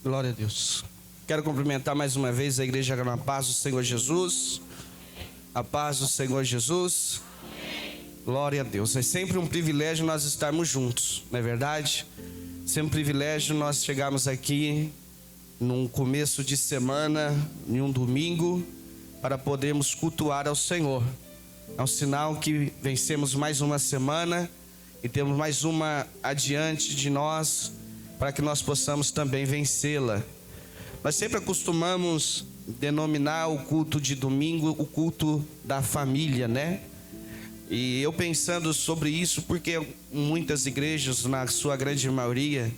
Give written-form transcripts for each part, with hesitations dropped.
Glória a Deus. Quero cumprimentar mais uma vez a igreja na paz do Senhor Jesus. A paz do Senhor Jesus. Glória a Deus. É sempre um privilégio nós estarmos juntos, não é verdade? Sempre um privilégio nós chegarmos aqui num começo de semana, em um domingo, para podermos cultuar ao Senhor. É um sinal que vencemos mais uma semana e temos mais uma adiante de nós, para que nós possamos também vencê-la. Nós sempre acostumamos denominar o culto de domingo o culto da família, né? E eu pensando sobre isso, porque muitas igrejas, na sua grande maioria,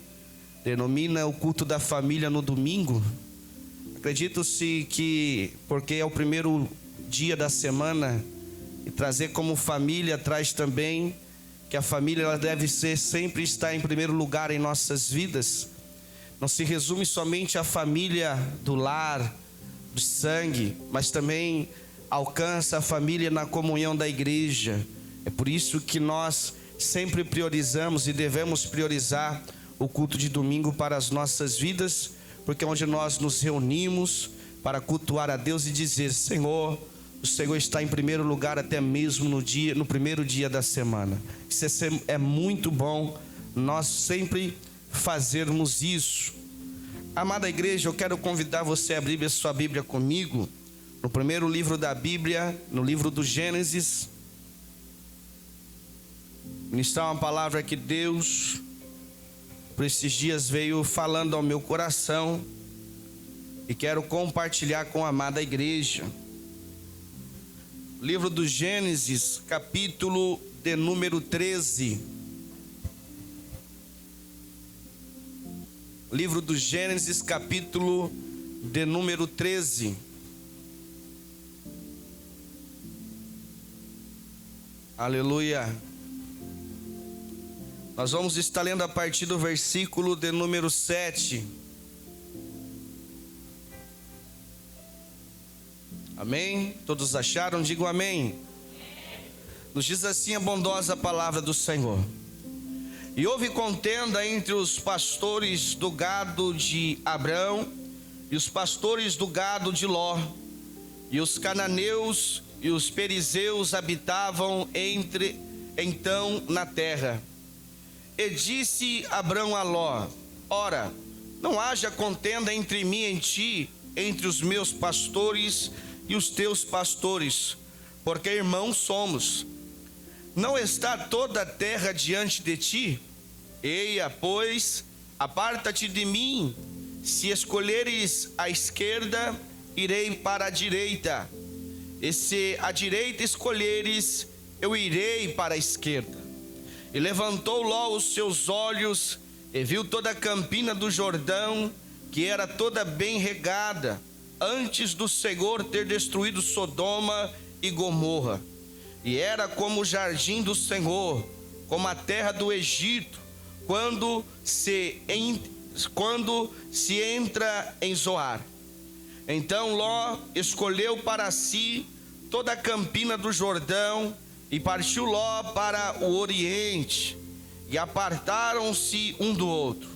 denomina o culto da família no domingo. Acredito-se que, porque é o primeiro dia da semana, e trazer como família traz também que a família ela deve sempre estar em primeiro lugar em nossas vidas. Não se resume somente à família do lar, do sangue, mas também alcança a família na comunhão da igreja. É por isso que nós sempre priorizamos e devemos priorizar o culto de domingo para as nossas vidas, porque é onde nós nos reunimos para cultuar a Deus e dizer: Senhor, o Senhor está em primeiro lugar até mesmo no primeiro dia da semana. Isso é muito bom nós sempre fazermos isso. Amada igreja, eu quero convidar você a abrir a sua Bíblia comigo no primeiro livro da Bíblia, no livro do Gênesis. Ministrar uma palavra que Deus por esses dias veio falando ao meu coração e quero compartilhar com a amada igreja. Livro do Gênesis, capítulo de número 13. Livro do Gênesis, capítulo de número 13. Aleluia. Nós vamos estar lendo a partir do versículo de número 7. Amém? Todos acharam? Digam amém. Nos diz assim a bondosa palavra do Senhor: E houve contenda entre os pastores do gado de Abrão e os pastores do gado de Ló, e os cananeus e os perizeus habitavam então na terra. E disse Abrão a Ló: Ora, não haja contenda entre mim e ti, entre os meus pastores e os teus pastores, porque irmãos somos. Não está toda a terra diante de ti? Eia, pois, aparta-te de mim. Se escolheres a esquerda, irei para a direita, e se a direita escolheres, eu irei para a esquerda. E levantou Ló os seus olhos e viu toda a campina do Jordão, que era toda bem regada, antes do Senhor ter destruído Sodoma e Gomorra. E era como o jardim do Senhor, como a terra do Egito, quando se entra em Zoar. Então Ló escolheu para si toda a campina do Jordão, e partiu Ló para o oriente, e apartaram-se um do outro.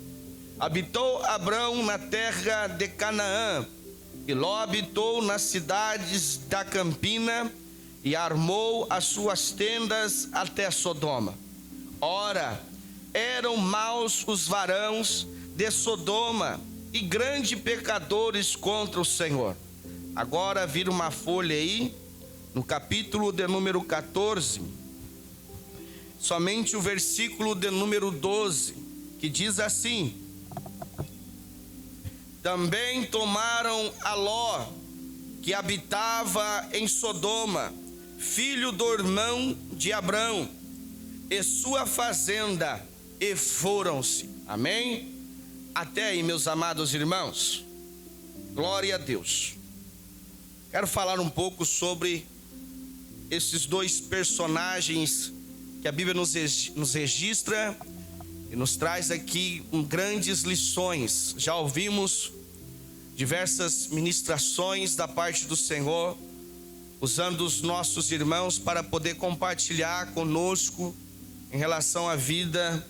Habitou Abrão na terra de Canaã, e Ló habitou nas cidades da campina, e armou as suas tendas até Sodoma. Ora, eram maus os varões de Sodoma, e grandes pecadores contra o Senhor. Agora vira uma folha aí, no capítulo de número 14, somente o versículo de número 12, que diz assim: Também tomaram a Ló, que habitava em Sodoma, filho do irmão de Abrão, e sua fazenda, e foram-se. Amém? Até aí, meus amados irmãos. Glória a Deus. Quero falar um pouco sobre esses dois personagens que a Bíblia nos registra e nos traz aqui grandes lições. Já ouvimos diversas ministrações da parte do Senhor, usando os nossos irmãos para poder compartilhar conosco em relação à vida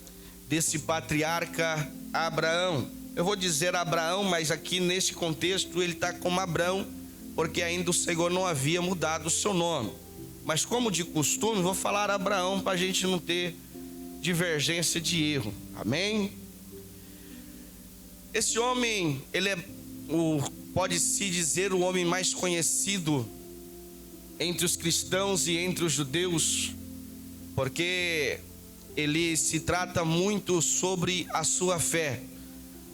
desse patriarca Abraão. Eu vou dizer Abraão, mas aqui nesse contexto ele está como Abrão, porque ainda o Senhor não havia mudado o seu nome. Mas como de costume, vou falar Abraão para a gente não ter divergência de erro. Amém? Esse homem, ele é, pode-se dizer, o homem mais conhecido entre os cristãos e entre os judeus, porque ele se trata muito sobre a sua fé,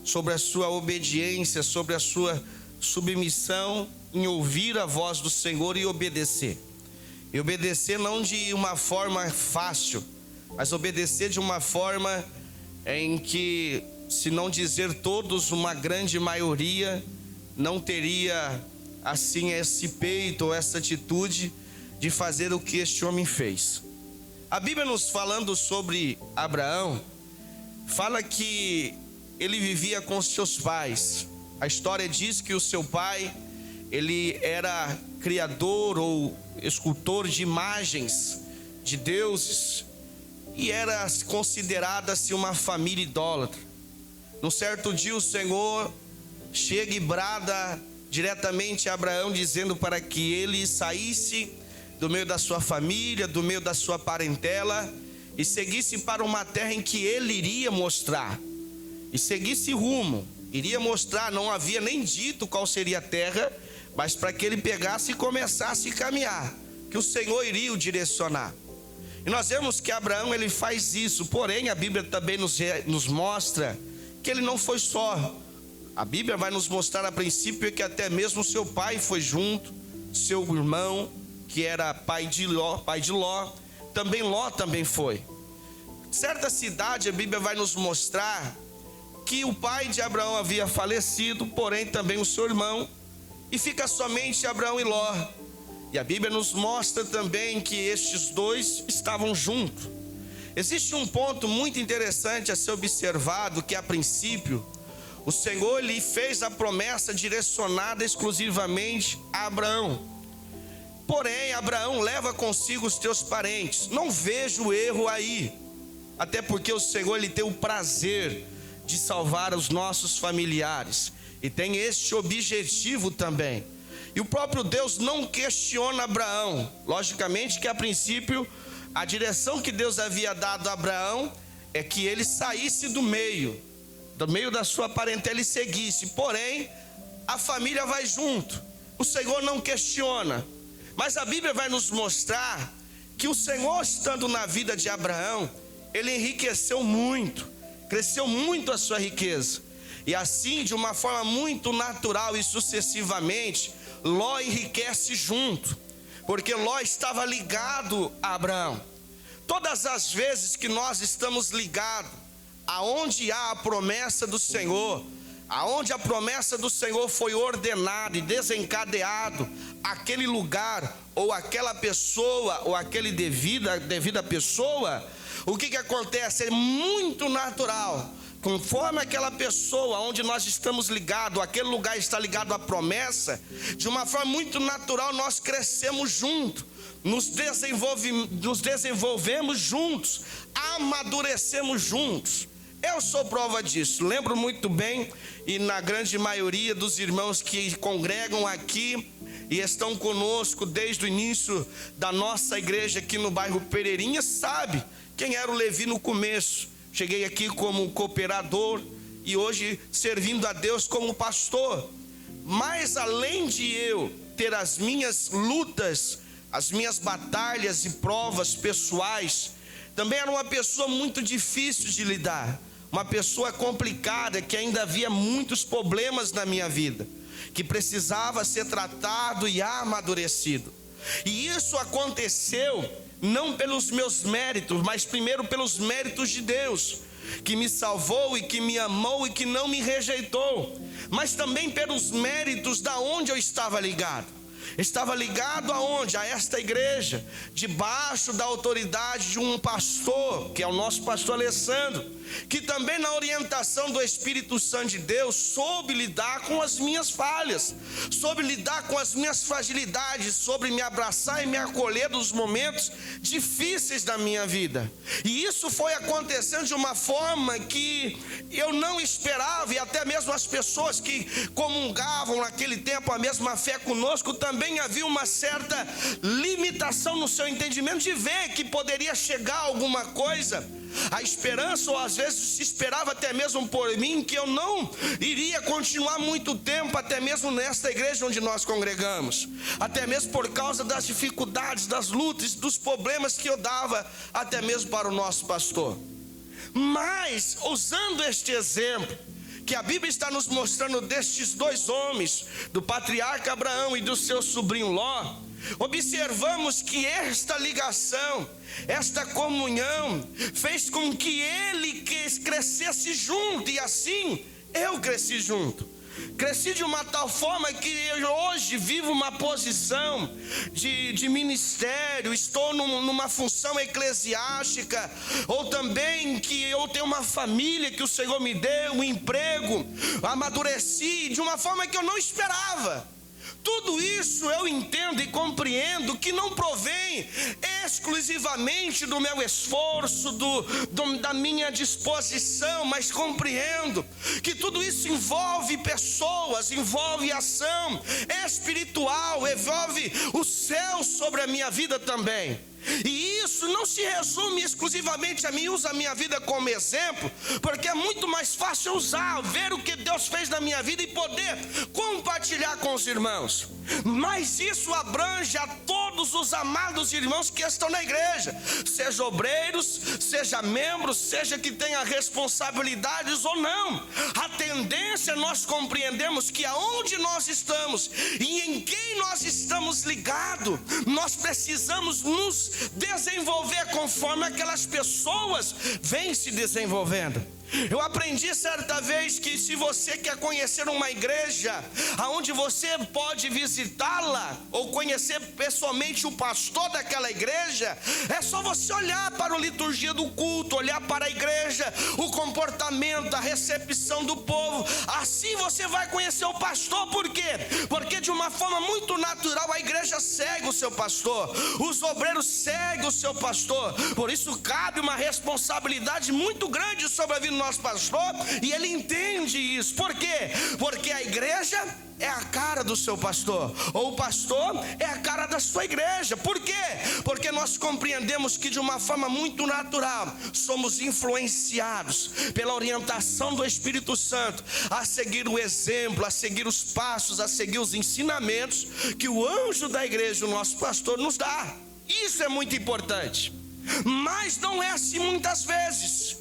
sobre a sua obediência, sobre a sua submissão em ouvir a voz do Senhor e obedecer. E obedecer não de uma forma fácil, mas obedecer de uma forma em que, se não dizer todos, uma grande maioria não teria assim esse peito ou essa atitude de fazer o que este homem fez. A Bíblia, nos falando sobre Abraão, fala que ele vivia com seus pais. A história diz que o seu pai, ele era criador ou escultor de imagens de deuses e era considerada-se uma família idólatra. Num certo dia o Senhor chega e brada diretamente a Abraão, dizendo para que ele saísse do meio da sua família, do meio da sua parentela, e seguisse para uma terra em que ele iria mostrar, e seguisse rumo, iria mostrar. Não havia nem dito qual seria a terra, mas para que ele pegasse e começasse a caminhar, que o Senhor iria o direcionar. E nós vemos que Abraão, ele faz isso. Porém a Bíblia também nos mostra que ele não foi só. A Bíblia vai nos mostrar a princípio que até mesmo seu pai foi junto, seu irmão, que era pai de Ló, também Ló também foi. Certa cidade, a Bíblia vai nos mostrar que o pai de Abraão havia falecido, porém também o seu irmão, e fica somente Abraão e Ló. E a Bíblia nos mostra também que estes dois estavam juntos. Existe um ponto muito interessante a ser observado, que a princípio o Senhor lhe fez a promessa direcionada exclusivamente a Abraão. Porém, Abraão leva consigo os teus parentes. Não vejo erro aí, até porque o Senhor, ele tem o prazer de salvar os nossos familiares, e tem este objetivo também. E o próprio Deus não questiona Abraão. Logicamente que a princípio a direção que Deus havia dado a Abraão é que ele saísse do meio da sua parentela e seguisse. Porém, a família vai junto. O Senhor não questiona. Mas a Bíblia vai nos mostrar que o Senhor, estando na vida de Abraão, ele enriqueceu muito, cresceu muito a sua riqueza. E assim, de uma forma muito natural e sucessivamente, Ló enriquece junto, porque Ló estava ligado a Abraão. Todas as vezes que nós estamos ligados aonde há a promessa do Senhor, aonde a promessa do Senhor foi ordenada e desencadeado, aquele lugar, ou aquela pessoa, ou aquele devida pessoa, o que acontece? É muito natural. Conforme aquela pessoa onde nós estamos ligados, aquele lugar está ligado à promessa, de uma forma muito natural nós crescemos juntos, nos desenvolvemos juntos, amadurecemos juntos. Eu sou prova disso. Lembro muito bem, e na grande maioria dos irmãos que congregam aqui e estão conosco desde o início da nossa igreja aqui no bairro Pereirinha, sabe quem era o Levi no começo. Cheguei aqui como cooperador e hoje servindo a Deus como pastor. Mas além de eu ter as minhas lutas, as minhas batalhas e provas pessoais, também era uma pessoa muito difícil de lidar, uma pessoa complicada, que ainda havia muitos problemas na minha vida, que precisava ser tratado e amadurecido. E isso aconteceu não pelos meus méritos, mas primeiro pelos méritos de Deus, que me salvou e que me amou e que não me rejeitou, mas também pelos méritos da onde eu estava ligado. Estava ligado aonde? A esta igreja, debaixo da autoridade de um pastor, que é o nosso pastor Alessandro, que também na orientação do Espírito Santo de Deus soube lidar com as minhas falhas, soube lidar com as minhas fragilidades, soube me abraçar e me acolher nos momentos difíceis da minha vida. E isso foi acontecendo de uma forma que eu não esperava, e até mesmo as pessoas que comungavam naquele tempo a mesma fé conosco, também havia uma certa limitação no seu entendimento de ver que poderia chegar alguma coisa. A esperança, ou às vezes se esperava até mesmo por mim, que eu não iria continuar muito tempo, até mesmo nesta igreja onde nós congregamos, até mesmo por causa das dificuldades, das lutas, dos problemas que eu dava, até mesmo para o nosso pastor. Mas, usando este exemplo, que a Bíblia está nos mostrando destes dois homens, do patriarca Abraão e do seu sobrinho Ló, observamos que esta ligação, esta comunhão, fez com que ele crescesse junto, e assim eu cresci junto. Cresci de uma tal forma que eu hoje vivo uma posição de ministério, estou numa função eclesiástica, ou também que eu tenho uma família que o Senhor me deu, um emprego, amadureci de uma forma que eu não esperava. Tudo isso eu entendo e compreendo que não provém exclusivamente do meu esforço, da minha disposição, mas compreendo que tudo isso envolve pessoas, envolve ação espiritual, envolve o céu sobre a minha vida também. E isso não se resume exclusivamente a mim. Usa a minha vida como exemplo, porque é muito mais fácil usar, ver o que Deus fez na minha vida e poder compartilhar com os irmãos. Mas isso abrange a todos os amados irmãos que estão na igreja, seja obreiros, seja membros, seja que tenha responsabilidades ou não. A tendência, nós compreendemos que aonde nós estamos e em quem nós estamos ligados, nós precisamos nos desenvolver conforme aquelas pessoas vêm se desenvolvendo. Eu aprendi certa vez que se você quer conhecer uma igreja aonde você pode visitá-la ou conhecer pessoalmente o pastor daquela igreja, é só você olhar para a liturgia do culto, olhar para a igreja, o comportamento, a recepção do povo. Assim você vai conhecer o pastor. Por quê? Porque de uma forma muito natural a igreja segue o seu pastor, os obreiros seguem o seu pastor. Por isso cabe uma responsabilidade muito grande sobre a vida do nosso pastor, e ele entende isso. Por quê? Porque a igreja é a cara do seu pastor, ou o pastor é a cara da sua igreja. Por quê? Porque nós compreendemos que de uma forma muito natural somos influenciados pela orientação do Espírito Santo a seguir o exemplo, a seguir os passos, a seguir os ensinamentos que o anjo da igreja, o nosso pastor, nos dá. Isso é muito importante, mas não é assim muitas vezes.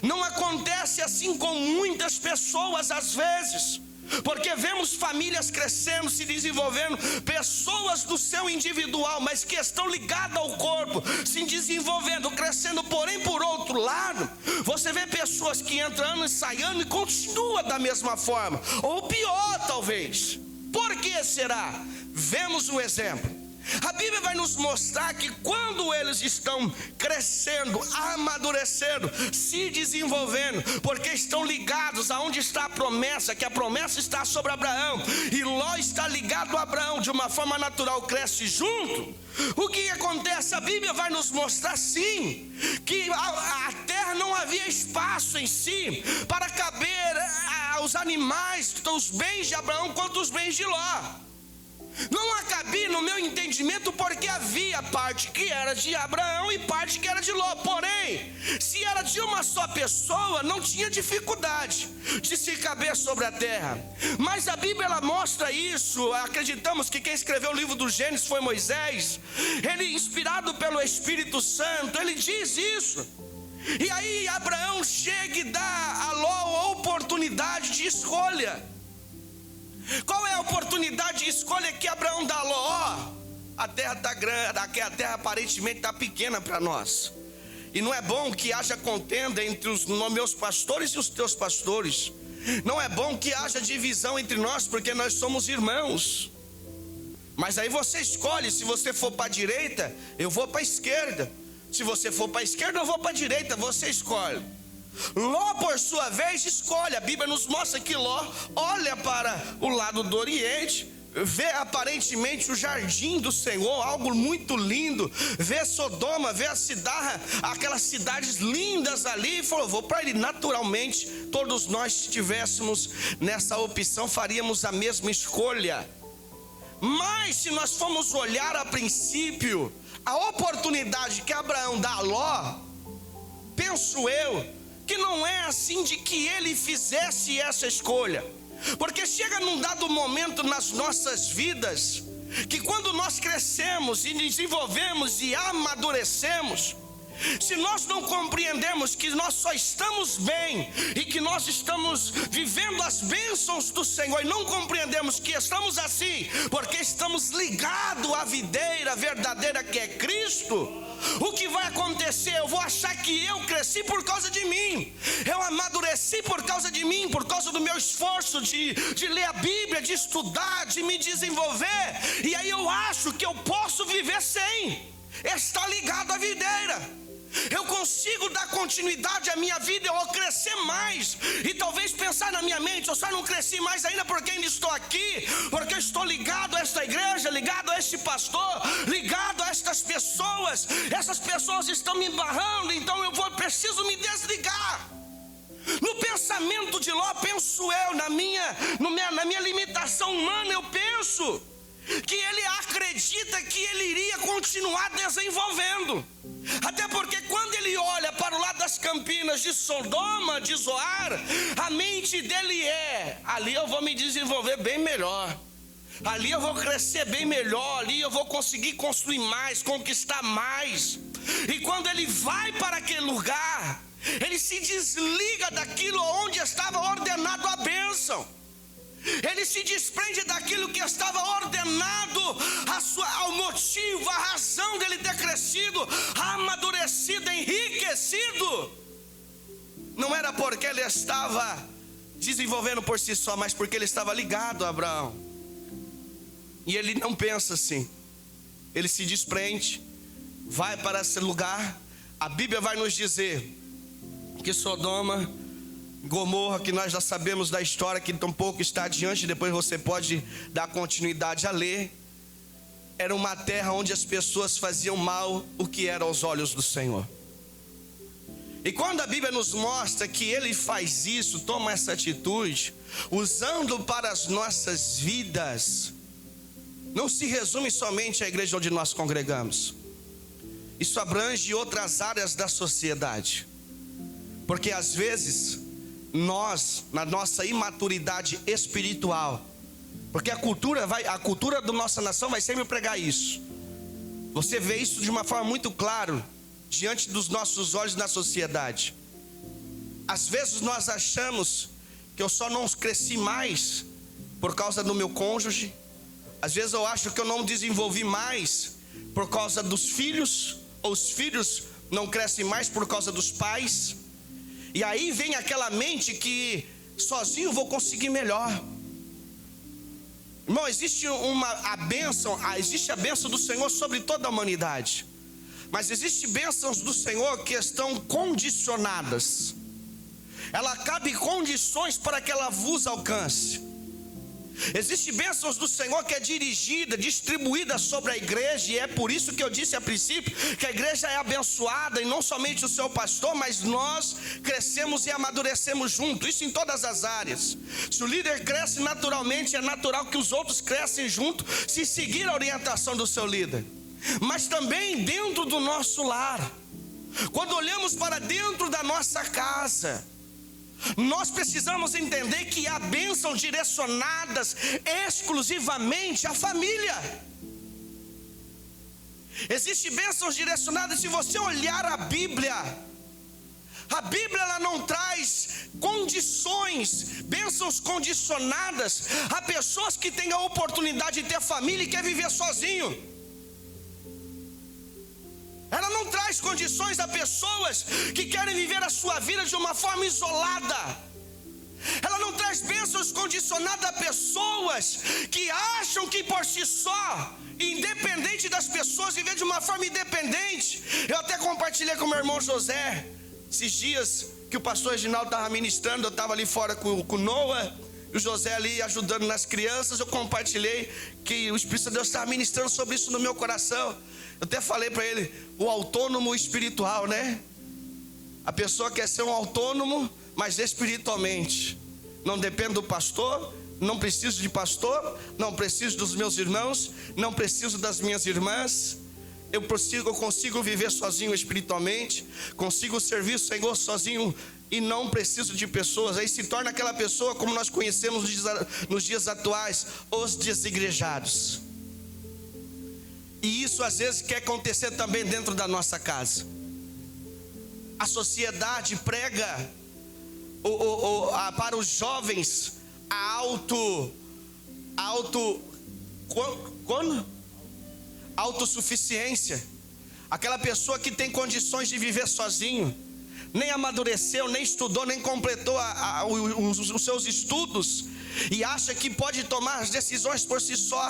Não acontece assim com muitas pessoas às vezes, porque vemos famílias crescendo, se desenvolvendo, pessoas do seu individual, mas que estão ligadas ao corpo, se desenvolvendo, crescendo. Porém, por outro lado, você vê pessoas que entram ano e saem ano e continua da mesma forma, ou pior talvez. Por que será? Vemos um exemplo. A Bíblia vai nos mostrar que quando eles estão crescendo, amadurecendo, se desenvolvendo, porque estão ligados aonde está a promessa, que a promessa está sobre Abraão, e Ló está ligado a Abraão, de uma forma natural cresce junto. O que acontece? A Bíblia vai nos mostrar sim, que a terra não havia espaço em si para caber aos animais, tanto os bens de Abraão quanto os bens de Ló. Não cabia no meu entendimento, porque havia parte que era de Abraão e parte que era de Ló. Porém, se era de uma só pessoa, não tinha dificuldade de se caber sobre a terra. Mas a Bíblia ela mostra isso. Acreditamos que quem escreveu o livro do Gênesis foi Moisés. Ele, inspirado pelo Espírito Santo, ele diz isso. E aí Abraão chega e dá a Ló a oportunidade de escolha. Qual é a oportunidade de escolha que Abraão dá a Ló? A terra está grande, a terra aparentemente está pequena para nós, e não é bom que haja contenda entre os meus pastores e os teus pastores. Não é bom que haja divisão entre nós, porque nós somos irmãos. Mas aí você escolhe. Se você for para a direita, eu vou para a esquerda. Se você for para a esquerda, eu vou para a direita. Você escolhe. Ló, por sua vez, escolhe. A Bíblia nos mostra que Ló olha para o lado do Oriente, vê aparentemente o jardim do Senhor, algo muito lindo, vê Sodoma, vê a cidade, aquelas cidades lindas ali, e falou: vou para ele. Naturalmente, todos nós, se estivéssemos nessa opção, faríamos a mesma escolha. Mas se nós formos olhar a princípio, a oportunidade que Abraão dá a Ló, penso eu, que não é assim de que ele fizesse essa escolha. Porque chega num dado momento nas nossas vidas, que quando nós crescemos e desenvolvemos e amadurecemos, se nós não compreendemos que nós só estamos bem e que nós estamos vivendo as bênçãos do Senhor, e não compreendemos que estamos assim porque estamos ligados à videira verdadeira que é Cristo, o que vai acontecer? Eu vou achar que eu cresci por causa de mim, eu amadureci por causa de mim, por causa do meu esforço de ler a Bíblia, de estudar, de me desenvolver, e aí eu acho que eu posso viver sem estar ligado à videira. Eu consigo dar continuidade à minha vida, eu vou crescer mais. E talvez pensar na minha mente: eu só não cresci mais ainda porque ainda estou aqui, porque eu estou ligado a esta igreja, ligado a este pastor, ligado a estas pessoas. Essas pessoas estão me embarrando, então preciso me desligar. No pensamento de Ló, penso eu, na minha limitação humana, eu penso que ele acredita que ele iria continuar desenvolvendo. Até porque quando ele olha para o lado das campinas de Sodoma, de Zoar, a mente dele é: ali eu vou me desenvolver bem melhor, ali eu vou crescer bem melhor, ali eu vou conseguir construir mais, conquistar mais. E quando ele vai para aquele lugar, ele se desliga daquilo onde estava ordenado a bênção. Ele se desprende daquilo que estava ordenado, ao motivo, a razão dele ter crescido, amadurecido, enriquecido. Não era porque ele estava desenvolvendo por si só, mas porque ele estava ligado a Abraão. E ele não pensa assim, ele se desprende, vai para esse lugar. A Bíblia vai nos dizer que Sodoma, Gomorra, que nós já sabemos da história, que tampouco está adiante, depois você pode dar continuidade a ler, era uma terra onde as pessoas faziam mal o que era aos olhos do Senhor. E quando a Bíblia nos mostra que ele faz isso, toma essa atitude, usando para as nossas vidas, não se resume somente à igreja onde nós congregamos, isso abrange outras áreas da sociedade. Porque às vezes nós, na nossa imaturidade espiritual, porque a cultura da nossa nação vai sempre pregar isso. Você vê isso de uma forma muito clara diante dos nossos olhos na sociedade. Às vezes nós achamos que eu só não cresci mais por causa do meu cônjuge. Às vezes eu acho que eu não desenvolvi mais por causa dos filhos, ou os filhos não crescem mais por causa dos pais. E aí vem aquela mente que sozinho vou conseguir melhor. Irmão, existe a bênção do Senhor sobre toda a humanidade. Mas existem bênçãos do Senhor que estão condicionadas. Ela cabe em condições para que ela vos alcance. Existem bênçãos do Senhor que é dirigida, distribuída sobre a igreja. E é por isso que eu disse a princípio que a igreja é abençoada, e não somente o seu pastor, mas nós crescemos e amadurecemos junto. Isso em todas as áreas. Se o líder cresce naturalmente, é natural que os outros crescem junto, se seguir a orientação do seu líder. Mas também dentro do nosso lar, quando olhamos para dentro da nossa casa, nós precisamos entender que há bênçãos direcionadas exclusivamente à família. Existem bênçãos direcionadas. Se você olhar a Bíblia ela não traz condições, bênçãos condicionadas a pessoas que têm a oportunidade de ter família e quer viver sozinho. Ela não traz condições a pessoas que querem viver a sua vida de uma forma isolada. Ela não traz bênçãos condicionadas a pessoas que acham que por si só, independente das pessoas, viver de uma forma independente. Eu até compartilhei com meu irmão José Esses dias que o pastor Reginaldo estava ministrando, eu estava ali fora com o Noah, e o José ali ajudando nas crianças. Eu compartilhei que o Espírito de Deus estava ministrando sobre isso no meu coração. Eu até falei para ele, o autônomo espiritual, né? A pessoa quer ser um autônomo, mas espiritualmente. Não depende do pastor, não preciso de pastor, não preciso dos meus irmãos, não preciso das minhas irmãs. Eu consigo viver sozinho espiritualmente, consigo servir o Senhor sozinho e não preciso de pessoas. Aí se torna aquela pessoa como nós conhecemos nos dias atuais, os desigrejados. E isso às vezes quer acontecer também dentro da nossa casa. A sociedade prega para os jovens a autossuficiência. Aquela pessoa que tem condições de viver sozinho, nem amadureceu, nem estudou, nem completou os seus estudos, e acha que pode tomar as decisões por si só,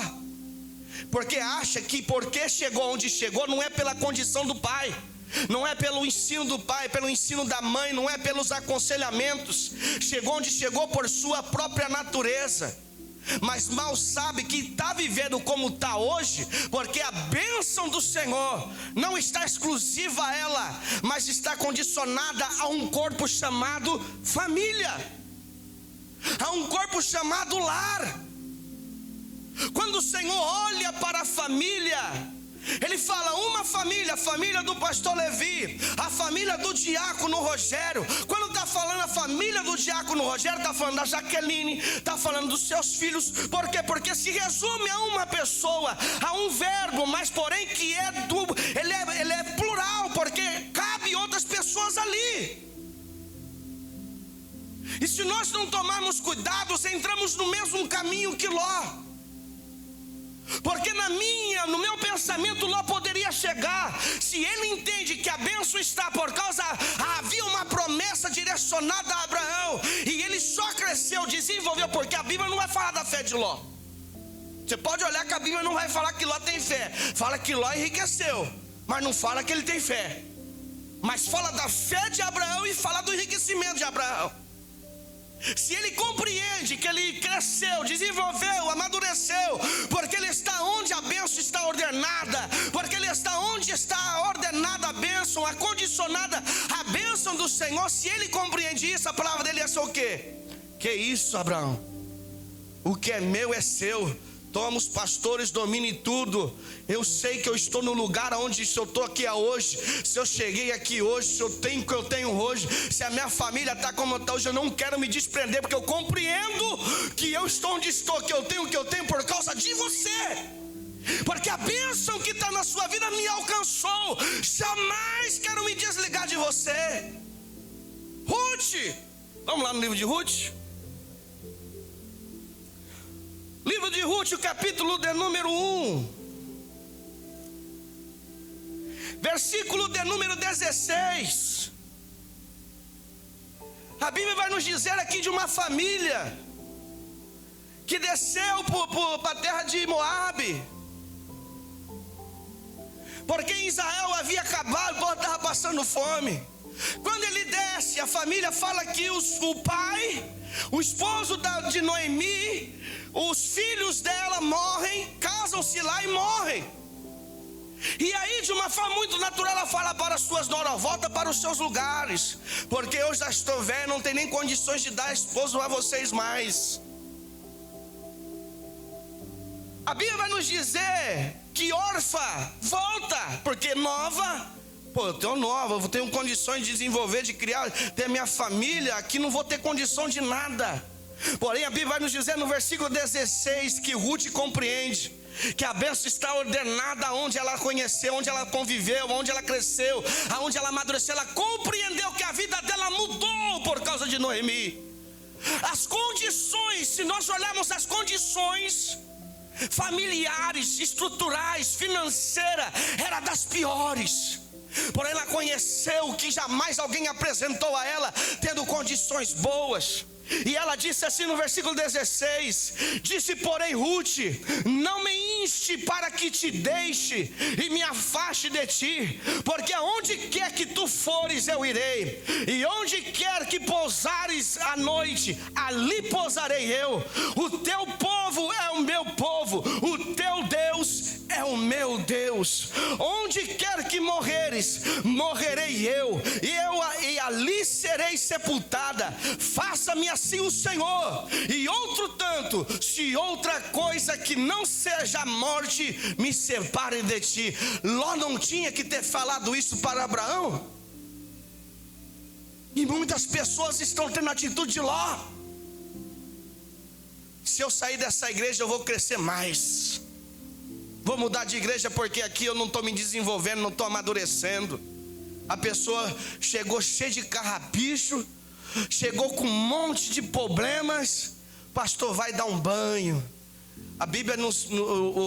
porque acha que porque chegou onde chegou não é pela condição do pai, não é pelo ensino do pai, pelo ensino da mãe, não é pelos aconselhamentos. Chegou onde chegou por sua própria natureza, mas mal sabe que está vivendo como está hoje, porque a bênção do Senhor não está exclusiva a ela, mas está condicionada a um corpo chamado família, a um corpo chamado lar. Quando o Senhor olha para a família, Ele fala uma família, a família do pastor Levi, a família do diácono Rogério. Quando está falando a família do diácono Rogério, está falando da Jaqueline, está falando dos seus filhos. Por quê? Porque se resume a uma pessoa, a um verbo, mas porém que ele é plural, porque cabe outras pessoas ali. E se nós não tomarmos cuidados, entramos no mesmo caminho que Ló. Porque no meu pensamento Ló poderia chegar, se ele entende que a bênção está por causa, havia uma promessa direcionada a Abraão, e ele só cresceu, desenvolveu, porque a Bíblia não vai falar da fé de Ló. Você pode olhar que a Bíblia não vai falar que Ló tem fé, fala que Ló enriqueceu, mas não fala que ele tem fé, mas fala da fé de Abraão e fala do enriquecimento de Abraão. Se ele compreende que ele cresceu, desenvolveu, amadureceu, porque ele está onde a bênção está ordenada, porque ele está onde está ordenada a bênção, acondicionada a bênção do Senhor. Se ele compreende isso, a palavra dele é só o quê? Que isso, Abraão? O que é meu é seu. Toma os pastores, domine tudo. Eu sei que eu estou no lugar onde, se eu estou aqui hoje, se eu cheguei aqui hoje, se eu tenho o que eu tenho hoje, se a minha família está como está hoje, eu não quero me desprender, porque eu compreendo que eu estou onde estou, que eu tenho o que eu tenho por causa de você, porque a bênção que está na sua vida me alcançou. Jamais quero me desligar de você. Ruth, vamos lá no livro de Ruth. Livro de Ruth, o capítulo de número 1, versículo de número 16. A Bíblia vai nos dizer aqui de uma família que desceu para a terra de Moabe, porque em Israel havia acabado, o povo estava passando fome. Quando ele desce, a família fala que o pai, o esposo de Noemi, os filhos dela morrem, casam-se lá e morrem. E aí, de uma forma muito natural, ela fala para as suas noras: volta para os seus lugares, porque eu já estou velho, não tenho nem condições de dar esposo a vocês mais. A Bíblia vai nos dizer que órfã volta, porque nova, eu estou nova, eu tenho condições de desenvolver, de criar, ter minha família, aqui não vou ter condição de nada. Porém a Bíblia vai nos dizer no versículo 16 que Ruth compreende que a bênção está ordenada onde ela conheceu, onde ela conviveu, onde ela cresceu, aonde ela amadureceu. Ela compreendeu que a vida dela mudou por causa de Noemi. As condições, se nós olharmos as condições familiares, estruturais, financeiras, era das piores. Porém ela conheceu que jamais alguém apresentou a ela tendo condições boas. E ela disse assim no versículo 16: disse porém Ruth: não me inste para que te deixe e me afaste de ti, porque aonde quer que tu fores eu irei, e onde quer que pousares à noite, ali pousarei eu. O teu povo é o meu povo, o teu Deus é o meu Deus. Onde quer que morreres, morrerei eu, e ali serei sepultada. Faça-me assim o Senhor, e outro tanto, se outra coisa que não seja a morte me separe de ti. Ló não tinha que ter falado isso para Abraão? E muitas pessoas estão tendo a atitude de Ló. Se eu sair dessa igreja eu vou crescer mais, vou mudar de igreja porque aqui eu não estou me desenvolvendo, não estou amadurecendo. A pessoa chegou cheia de carrapicho, chegou com um monte de problemas. Pastor, vai dar um banho. A Bíblia,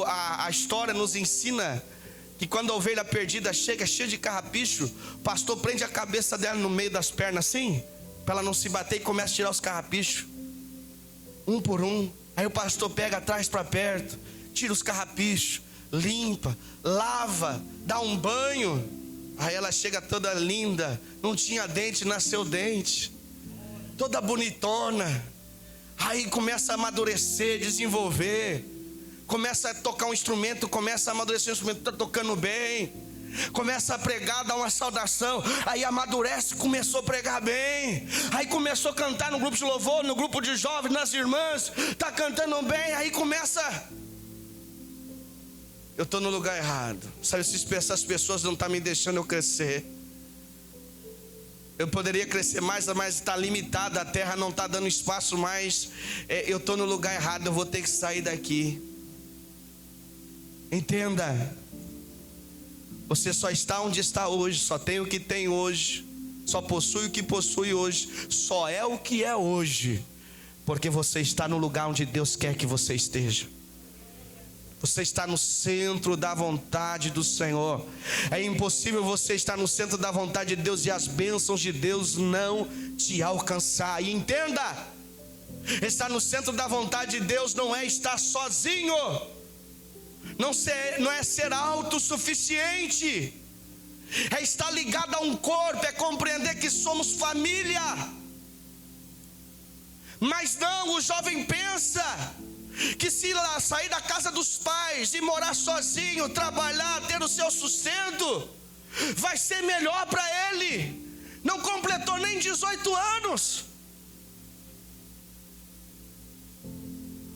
a história nos ensina que quando a ovelha perdida chega cheia de carrapicho, o pastor prende a cabeça dela no meio das pernas assim, para ela não se bater, e começa a tirar os carrapichos, um por um. Aí o pastor pega atrás para perto, tira os carrapichos, limpa, lava, dá um banho. Aí ela chega toda linda, não tinha dente, nasceu dente, toda bonitona. Aí começa a amadurecer, desenvolver, começa a tocar um instrumento, começa a amadurecer o instrumento, está tocando bem, começa a pregar, dá uma saudação, aí amadurece, começou a pregar bem, aí começou a cantar no grupo de louvor, no grupo de jovens, nas irmãs, está cantando bem, aí começa... Eu estou no lugar errado. Sabe, essas pessoas não estão me deixando eu crescer. Eu poderia crescer mais, mas está limitada, a terra não está dando espaço mais. Eu estou no lugar errado, eu vou ter que sair daqui. Entenda, você só está onde está hoje, só tem o que tem hoje, só possui o que possui hoje, só é o que é hoje, porque você está no lugar onde Deus quer que você esteja. Você está no centro da vontade do Senhor. É impossível você estar no centro da vontade de Deus e as bênçãos de Deus não te alcançar. E entenda, estar no centro da vontade de Deus não é estar sozinho, não é ser autossuficiente, é estar ligado a um corpo, é compreender que somos família. Mas não, o jovem pensa que se lá sair da casa dos pais e morar sozinho, trabalhar, ter o seu sustento, vai ser melhor para ele. Não completou nem 18 anos.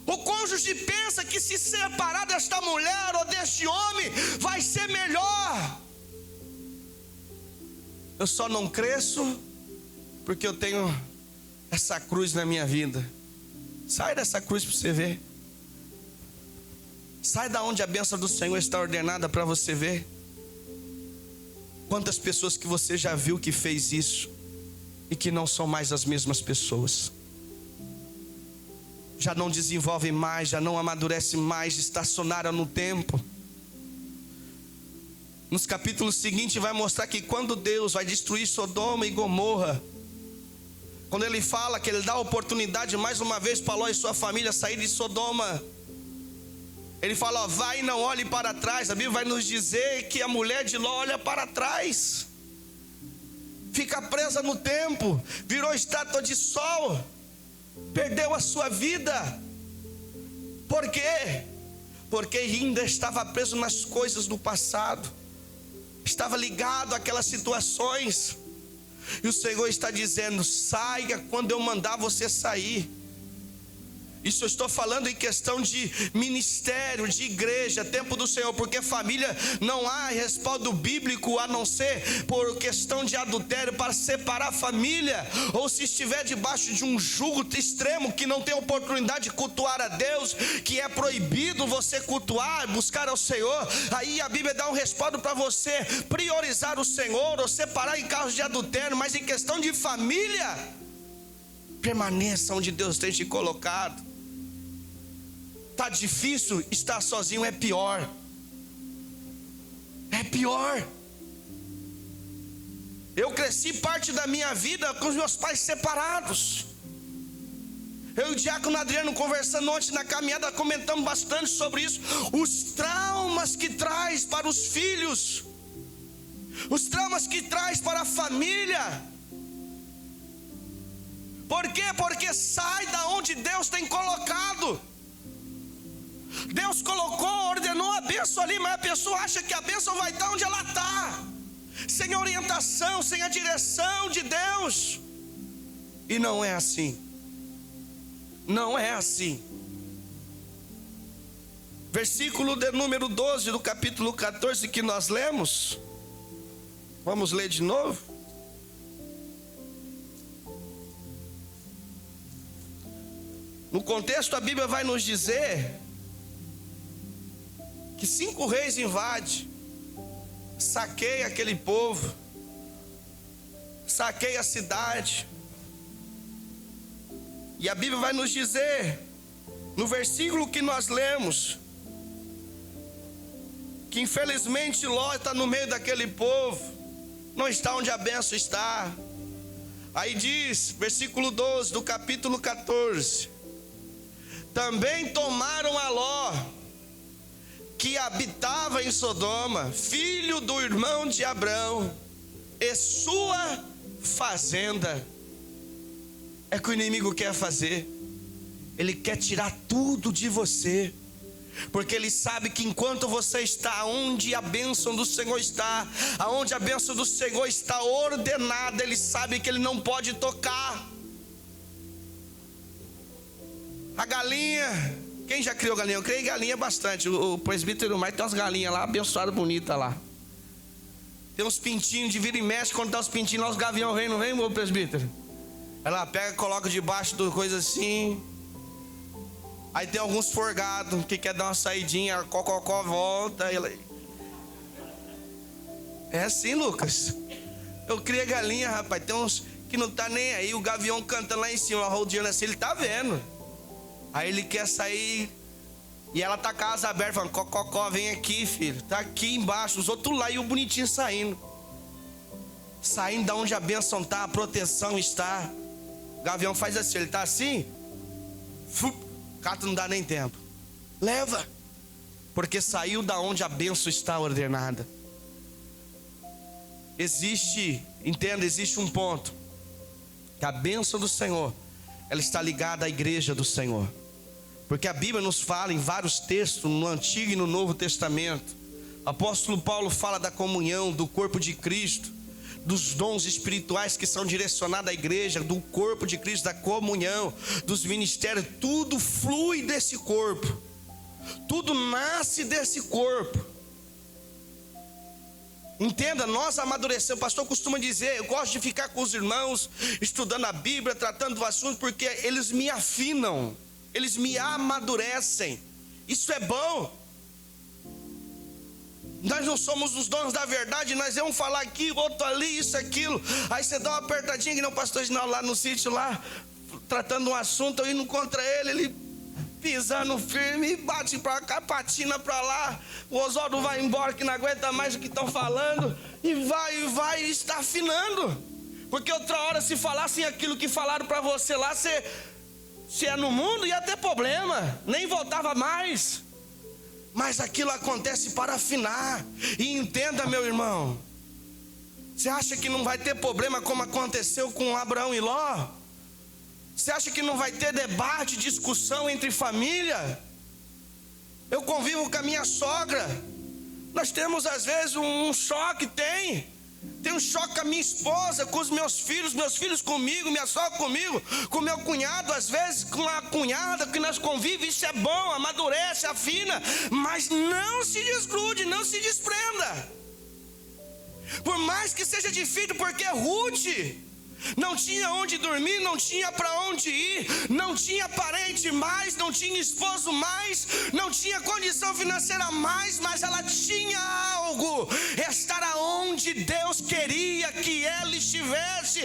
O cônjuge pensa que se separar desta mulher ou deste homem vai ser melhor. Eu só não cresço porque eu tenho essa cruz na minha vida. Sai dessa cruz para você ver. Sai da onde a bênção do Senhor está ordenada para você ver. Quantas pessoas que você já viu que fez isso e que não são mais as mesmas pessoas. Já não desenvolvem mais, já não amadurecem mais, estacionaram no tempo. Nos capítulos seguintes vai mostrar que quando Deus vai destruir Sodoma e Gomorra, quando ele fala que ele dá a oportunidade mais uma vez para Ló e sua família sair de Sodoma, ele fala, ó, vai e não olhe para trás. A Bíblia vai nos dizer que a mulher de Ló olha para trás, fica presa no tempo, virou estátua de sol, perdeu a sua vida. Por quê? Porque ainda estava preso nas coisas do passado, estava ligado àquelas situações. E o Senhor está dizendo, saia quando eu mandar você sair. Isso eu estou falando em questão de ministério, de igreja, tempo do Senhor, porque família não há respaldo bíblico a não ser por questão de adultério para separar a família, ou se estiver debaixo de um jugo extremo que não tem oportunidade de cultuar a Deus, que é proibido você cultuar, buscar ao Senhor. Aí a Bíblia dá um respaldo para você priorizar o Senhor ou separar em casos de adultério, mas em questão de família, permaneça onde Deus tem te colocado. Está difícil, estar sozinho é pior. É pior. Eu cresci parte da minha vida com os meus pais separados. Eu e o diácono Adriano conversando ontem na caminhada, comentamos bastante sobre isso. Os traumas que traz para os filhos, os traumas que traz para a família. Por quê? Porque sai da onde Deus tem colocado. Deus colocou, ordenou a bênção ali, mas a pessoa acha que a bênção vai estar onde ela está, sem orientação, sem a direção de Deus. E não é assim. Não é assim. Versículo de número 12 do capítulo 14 que nós lemos. Vamos ler de novo. No contexto, a Bíblia vai nos dizer que 5 reis invadem, saqueiam aquele povo, saqueiam a cidade. E a Bíblia vai nos dizer, no versículo que nós lemos, que infelizmente Ló está no meio daquele povo, não está onde a bênção está. Aí diz, versículo 12 do capítulo 14: também tomaram a Ló, que habitava em Sodoma, filho do irmão de Abrão, e sua fazenda. É o que o inimigo quer fazer. Ele quer tirar tudo de você, porque ele sabe que enquanto você está onde a bênção do Senhor está, aonde a bênção do Senhor está ordenada, ele sabe que ele não pode tocar. A galinha, quem já criou galinha? Eu criei galinha bastante. O presbítero Maio tem umas galinhas lá, abençoadas, bonitas lá. Tem uns pintinhos de vira e mexe, quando tá os pintinhos lá, os gavião vem, não vem, meu presbítero? Ela pega, coloca debaixo de coisa assim. Aí tem alguns forgados que quer dar uma saidinha, a cococó volta. É assim, Lucas. Eu criei galinha, rapaz. Tem uns que não tá nem aí. O gavião cantando lá em cima, rodeando assim, ele tá vendo. Aí ele quer sair. E ela tá com a asa aberta, falando: cococó, vem aqui, filho. Tá aqui embaixo, os outros lá e o bonitinho saindo. Saindo da onde a bênção tá, a proteção está. O gavião faz assim, ele tá assim. Cato, não dá nem tempo. Leva. Porque saiu da onde a bênção está ordenada. Entenda, existe um ponto. Que a bênção do Senhor, ela está ligada à igreja do Senhor. Porque a Bíblia nos fala em vários textos, no Antigo e no Novo Testamento. O apóstolo Paulo fala da comunhão, do corpo de Cristo, dos dons espirituais que são direcionados à igreja, do corpo de Cristo, da comunhão, dos ministérios. Tudo flui desse corpo, tudo nasce desse corpo. Entenda, nós amadurecemos. O pastor costuma dizer: eu gosto de ficar com os irmãos, estudando a Bíblia, tratando do assunto, porque eles me afinam, eles me amadurecem. Isso é bom. Nós não somos os donos da verdade, nós vamos falar aqui, outro ali, isso, aquilo. Aí você dá uma apertadinha, que não, pastor Ginaldo lá no sítio, lá, tratando um assunto, eu indo contra ele pisando firme, bate pra cá, patina pra lá. O Oswaldo vai embora, que não aguenta mais o que estão falando, e vai, está afinando. Porque outra hora, se falassem aquilo que falaram pra você lá, se é no mundo, ia ter problema, nem voltava mais. Mas aquilo acontece para afinar. E entenda, meu irmão, você acha que não vai ter problema como aconteceu com Abraão e Ló? Você acha que não vai ter debate, discussão entre família? Eu convivo com a minha sogra. Nós temos às vezes um choque, tem um choque com a minha esposa, com os meus filhos comigo, minha sogra comigo, com meu cunhado, às vezes com a cunhada que nós convivemos. Isso é bom, amadurece, afina, mas não se desgrude, não se desprenda. Por mais que seja difícil, porque Ruth não tinha onde dormir, não tinha para onde ir, não tinha parente mais, não tinha esposo mais, não tinha condição financeira mais, mas ela tinha algo, estar aonde Deus queria que ela estivesse.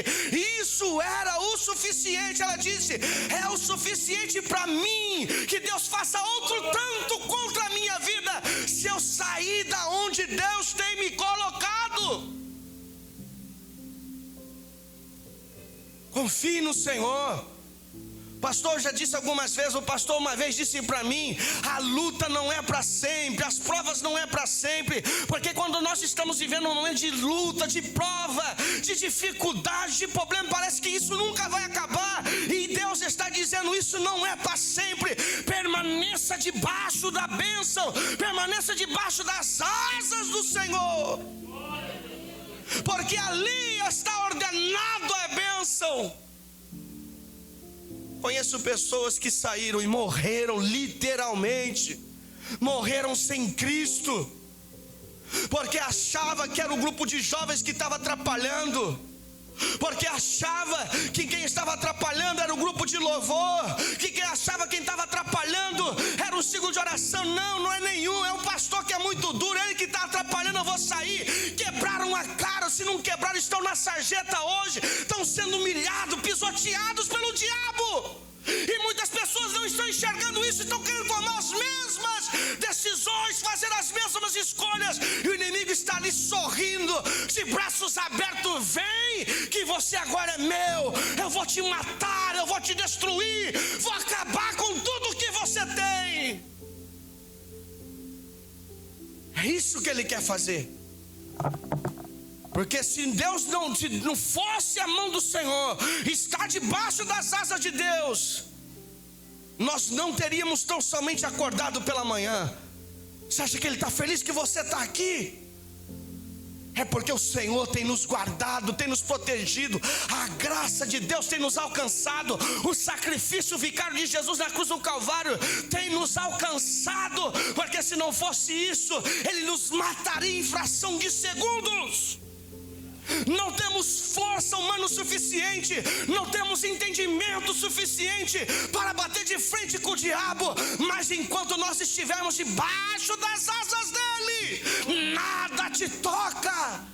Isso era o suficiente. Ela disse: é o suficiente para mim que Deus faça outro tanto contra a minha vida, se eu sair da onde Deus tem me colocado. Confie no Senhor. Pastor, já disse algumas vezes, o pastor uma vez disse para mim: a luta não é para sempre, as provas não é para sempre, porque quando nós estamos vivendo um momento de luta, de prova, de dificuldade, de problema, parece que isso nunca vai acabar, e Deus está dizendo: isso não é para sempre. Permaneça debaixo da bênção, permaneça debaixo das asas do Senhor, porque ali está ordenado a bênção. Conheço pessoas que saíram e morreram, literalmente, morreram sem Cristo, porque achava que era o grupo de jovens que estava atrapalhando, porque achava que quem estava atrapalhando era o grupo de louvor, que quem achava quem estava atrapalhando era o ciclo de oração. Não é nenhum, é um pastor que é muito duro, ele que está atrapalhando. Eu vou sair. Quebraram a cara, se não quebraram, estão na sarjeta hoje, estão sendo humilhados, pisoteados pelo diabo, e muitas pessoas não estão enxergando isso, estão querendo tomar as mesmas decisões, fazer as mesmas escolhas, e o inimigo está ali sorrindo, de braços abertos: vem, que você agora é meu, eu vou te matar, eu vou te destruir, vou acabar com tudo que você tem. É isso que ele quer fazer. Porque se Deus não fosse a mão do Senhor, está debaixo das asas de Deus, nós não teríamos tão somente acordado pela manhã. Você acha que Ele está feliz que você está aqui? É porque o Senhor tem nos guardado, tem nos protegido, a graça de Deus tem nos alcançado, o sacrifício vicário de Jesus na cruz do Calvário tem nos alcançado, porque se não fosse isso, Ele nos mataria em fração de segundos. Não temos força humana suficiente, não temos entendimento suficiente para bater de frente com o diabo, mas enquanto nós estivermos debaixo das asas dele, nada te toca.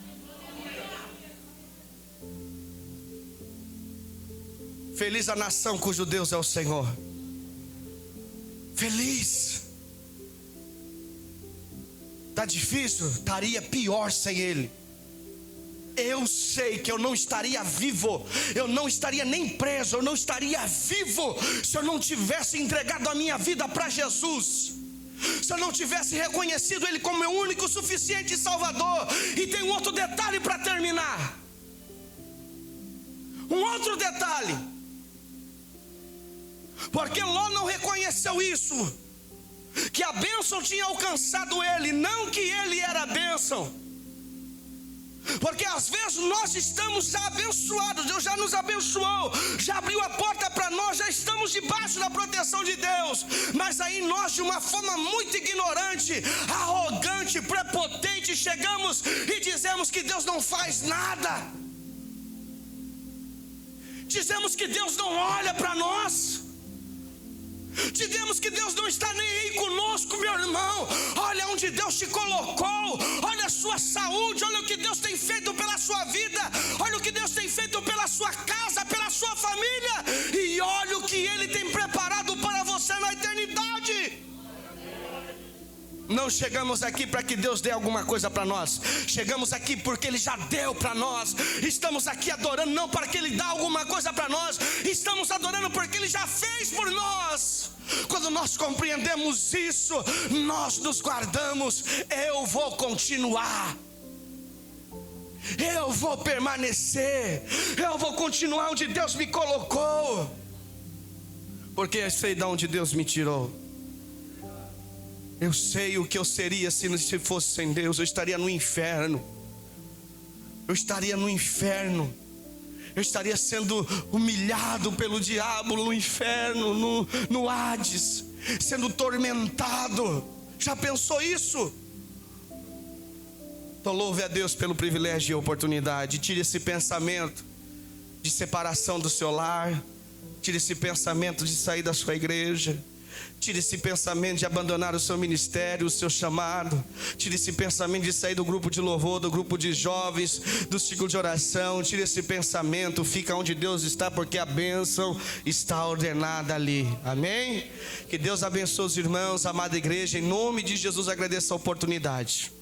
Feliz a nação cujo Deus é o Senhor. Feliz. Está difícil? Estaria pior sem Ele. Eu sei que eu não estaria vivo, eu não estaria nem preso, eu não estaria vivo se eu não tivesse entregado a minha vida para Jesus, se eu não tivesse reconhecido Ele como meu único, suficiente Salvador. E tem um outro detalhe para terminar. Um outro detalhe. Porque Ló não reconheceu isso, que a bênção tinha alcançado ele, não que ele era a bênção. Porque às vezes nós estamos já abençoados, Deus já nos abençoou, já abriu a porta para nós, já estamos debaixo da proteção de Deus, mas aí nós, de uma forma muito ignorante, arrogante, prepotente, chegamos e dizemos que Deus não faz nada, dizemos que Deus não olha para nós, dizemos que Deus não está nem aí conosco. Meu irmão, olha onde Deus te colocou, olha a sua saúde, olha o que Deus tem feito pela sua vida, olha o que Deus tem feito pela sua casa, pela sua família, e olha o que Ele tem preparado para você na eternidade. Não chegamos aqui para que Deus dê alguma coisa para nós, chegamos aqui porque Ele já deu para nós. Estamos aqui adorando não para que Ele dê alguma coisa para nós, estamos adorando porque Ele já fez por nós. Quando nós compreendemos isso, nós nos guardamos. Eu vou continuar, eu vou permanecer, eu vou continuar onde Deus me colocou, porque eu sei de onde Deus me tirou. Eu sei o que eu seria se fosse sem Deus. Eu estaria no inferno. Eu estaria no inferno. Eu estaria sendo humilhado pelo diabo no inferno, no Hades, sendo tormentado. Já pensou isso? Então louve a Deus pelo privilégio e oportunidade. Tire esse pensamento de separação do seu lar. Tire esse pensamento de sair da sua igreja. Tire esse pensamento de abandonar o seu ministério, o seu chamado. Tire esse pensamento de sair do grupo de louvor, do grupo de jovens, do ciclo de oração. Tire esse pensamento, fica onde Deus está, porque a bênção está ordenada ali. Amém? Que Deus abençoe os irmãos, amada igreja. Em nome de Jesus, agradeço a oportunidade.